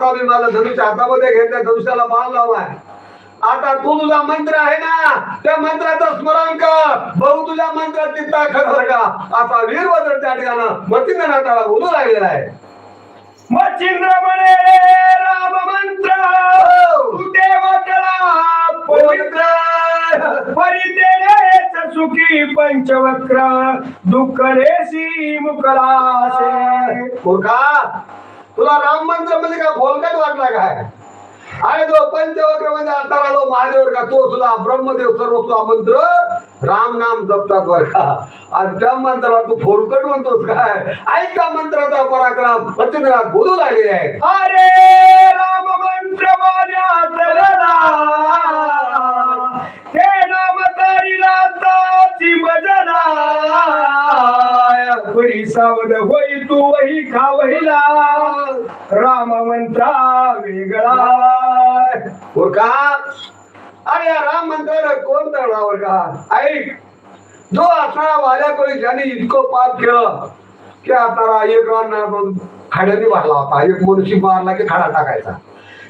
आता मी माझा धनुष्य हातामध्ये घेतलाय, धनुष्याला बाण लावलाय. आता तू तुझा मंत्र आहे ना, त्या मंत्राचं स्मरण कर. भाऊ तुझ्या मंत्राची ताकद बर का. आता वीरभद्र त्या ठिकाणं मच्छिंद्रनाथाला बोलू लागलेला आहे. मच्छिंद्र म्हणे राम मंत्र तुटे वाटला पवित्र परितेनेच सुखी पंचवक्र दुःख रेसी मुकलासे. मूर्खा, तुला राम मंत्र म्हणजे काय भोलकट वाटला काय? अरे तो पंचवक्र म्हणजे आता आलो महादेव का, तो तुला ब्रह्मदेव सर्व तुला मंत्र राम नाम जपतात बर का. आणि त्या मंत्राला तू फोलकट म्हणतोस काय? ऐक का मंत्राचा पराक्रम मच्छिंद्रनाथ बोलू लागले आहे. अरे राम मंत्र माझ्या चरला हे नाम तरीला ताची भजना परी सावध होई तू वही खावहिला राम मंत्रा वेगळा. मूर्खा, अरे या राम मंत्राला कोण तळावर का? ऐक, जो असणारा वाल्या कोणी ज्याने इतकं पाप केलं की आता एक खाड्याने मारला होता, एक मनुष्य मारला की खाडा टाकायचा.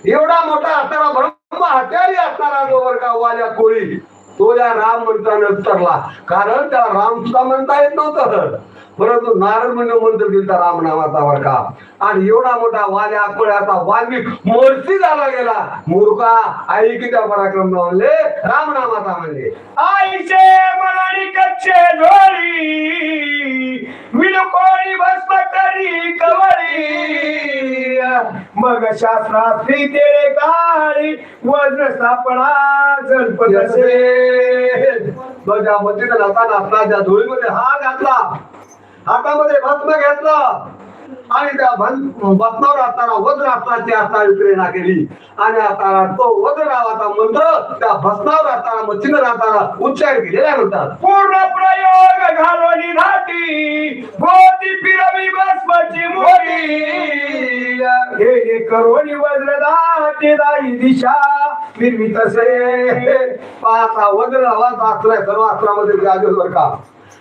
एवढा मोठा असणारा ब्रह्म हत्यारी असणारा जो वर का वाल्या कोळी, तो या राम मंत्रानं तरला. कारण त्याला राम सुद्धा म्हणता येत नव्हतं, परंतु नारद म्हणजे मंत्र दिलता राम नावाचा वर का. आणि एवढा मोठा वाल्या कोळ्याचा वाल्मिक मोर्ची झाला गेला. मूर्खा, आई की त्या पराक्रम म्हणले राम नामाचा म्हणजे. आईचे मनानी कच्चे झोळी विलकोळी भस्म करी कवळी मग शास्त्रात्री ते काळी वज्र सापळा जलपत असे. माझ्या मतीने नाता धुळीमध्ये हात घातला, हातामध्ये भस्म घेतलं आणि त्या भस्मावर असताना वज्र असताची असताना प्रेरणा केली. आणि आता तो वज्र नावाचा मंत्र त्या भस्मावर असताना मच्छिंद्रनाथाला उच्चार केलेला म्हणतात. पूर्ण प्रयोग घालवली धाटी भोवती फिरवी भस्माची मोठी हे करोनी वज्र दाटी दाई दिशा फिरवी तसे. पाहता वज्र नावाचा अस्त्र सर्व अस्त्रामध्ये जागेवर का.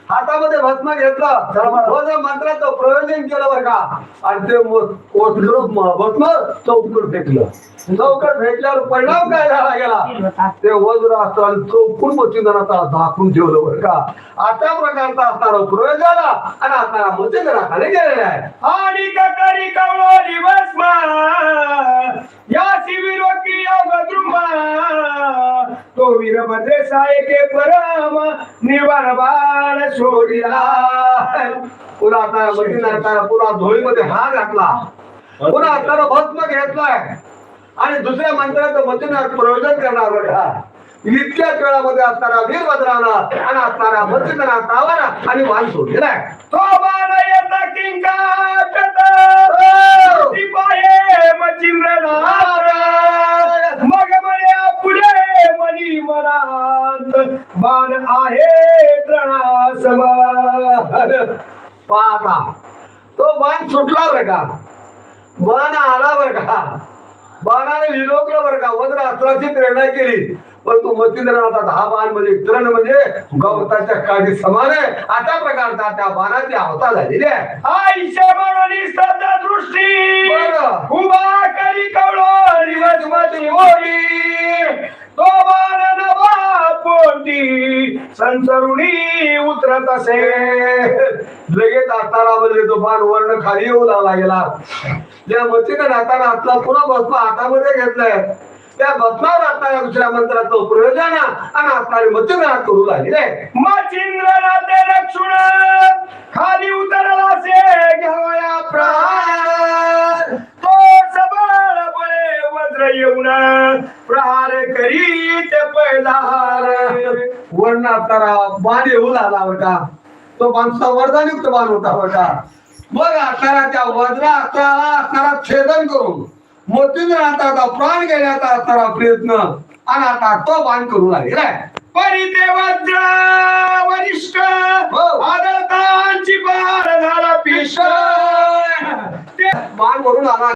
हातामध्ये भस्म घेतलं, वज्र मंत्राचं प्रयोजन केलं बर का. आणि ते भस्म चौकट फेकलं. चौकट फेकल्यावर परिणाम काय झाला गेला, ते वज्र असताना चौकून मच्छिंद्रनाथाला झाकून ठेवलं बर का. अशा प्रकारचा असणारा प्रयोग झाला आणि असणारा मच्छिंद्रनाथाने केलेला आहे. आणि ककरी कवळी भस्म या शिविरोकी योगद्रुमा तो वीरभद्रे सायके परम निर्वाण बाण सोडिला. पुन्हा आता मच्छिंद्रनाथाला पुन्हा धुळीमध्ये हात घातला, पुन्हा आता भस्म घेतलाय आणि दुसऱ्या मंत्राचं मच्छिंद्रनाथ प्रयोजन करणार बघा. इतक्याच वेळामध्ये असणारा वीरभद्रानं आणि असणारा मच्छिंद्रनाथावर आणि वाण सोडलेलाय. तो बाण येता किंकाटत पाये मच्छिंद्रनाथ मग म्हणे पुढे मनी मनात बाण आहे त्रणासम. पाहता तो बाण सुटला बर का, बाण आला बर का, बाणाने विलोकलं बर का, वज्र अस्त्राची प्रेरणा केली. पण तो मच्छिंद्रनाथाचा हा बाण म्हणजे तृण म्हणजे गवताच्या काठी समान आहे. अशा प्रकारचा त्या बाणाची अवस्था झालेली आहे. आईशे म्हणून सदा दृष्टी उभा करी कवळी भस्माची मोडी तो बाण नवा पोटी संसरुणी उतरत असे. लगेच असताना म्हणजे तो बाण वर्ण खाली येऊ लागला गेला. ज्या मच्छिंद्रनाथानं आपला पुन्हा भस्म हातामध्ये घेतलाय, त्या भस्मावर असणाऱ्या दुसऱ्या मंत्राचं प्रयोजन आणि असणारे मच्छिंद्रनाथ करू लागले. मच्छिंद्रनाथ लक्ष्मण खाली उतरला से घ्यावया प्राण तो सबळ बळे वज्र येऊन प्रहार करीत पैलार. वर्ण असणारा बाण येऊ लागला होता. तो बाण संवर्धनयुक्त बाण होता बघा. मग असणारा त्या वज्र असणारा छेदन करून मच्छिंद्रनाथाचा प्राण घेण्याचा असणारा प्रयत्न आणि आता तो बाण करू लागेल. परिते वज्र वरिष्ठ आदळतांची बाण झाला पिष्ट बाण वरून आला.